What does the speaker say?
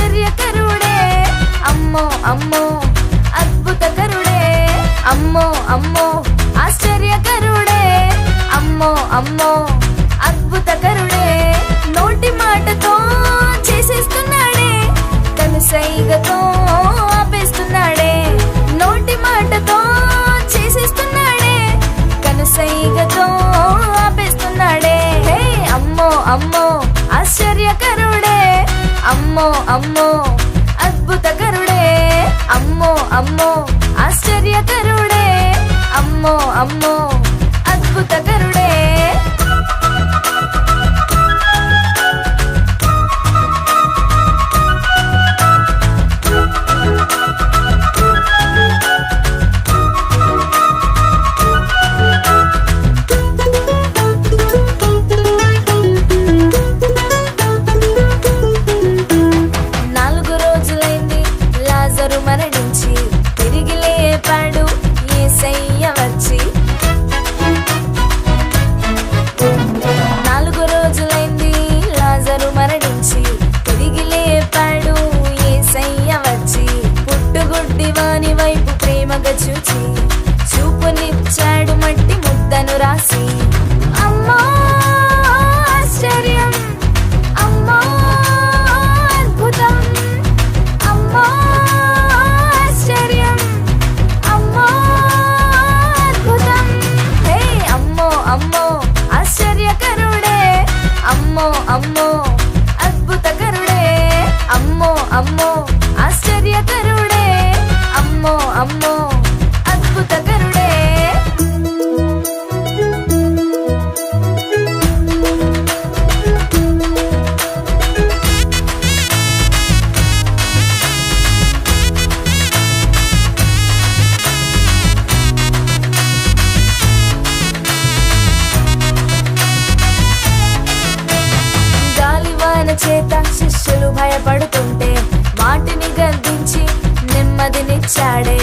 ఆశ్చర్యకరుడే అమ్మో అమ్మో అద్భుతకరుడే అమ్మో అమ్మో ఆశ్చర్యకరుడే అమ్మో అమ్మో అద్భుతకరుడే నోటి మాటతో చేసేస్తున్నాడే కనుసైగతో ఆపేస్తున్నాడే నోటి మాటతో చేసేస్తున్నాడే కనుసైగతో ఆపేస్తున్నాడే హే అమ్మో అమ్మో ఆశ్చర్యకరుడే అమ్మో అమ్మో అద్భుతకరుడే అమ్మో అమ్మో ఆశ్చర్యకరుడే అమ్మో అమ్మో అద్భుతకరుడే మరణించి తిరిగి లేపాడు యేసయ్య వచ్చి 4 రోజులైంది లాజరు మరణించి తిరిగి లేపాడు యేసయ్య వచ్చి పుట్టుగుడ్డి వాని వైపు ప్రేమగా చూచి చూపునిచ్చాడు మట్టి ముద్దను రాసి అమ్మో ఆశ్చర్యం అమ్మో అద్భుతం అమ్మో అమ్మో ఆశ్చర్యకరుడే అమ్మో అమ్మో అద్భుతకరుడే అమ్మో అమ్మో ఆశ్చర్యకరుడే అమ్మో అమ్మో అద్భుతకరుడే చేత శిష్యులు భయపడుతుంటే వాటిని గద్దించి నెమ్మదినిచ్చాడే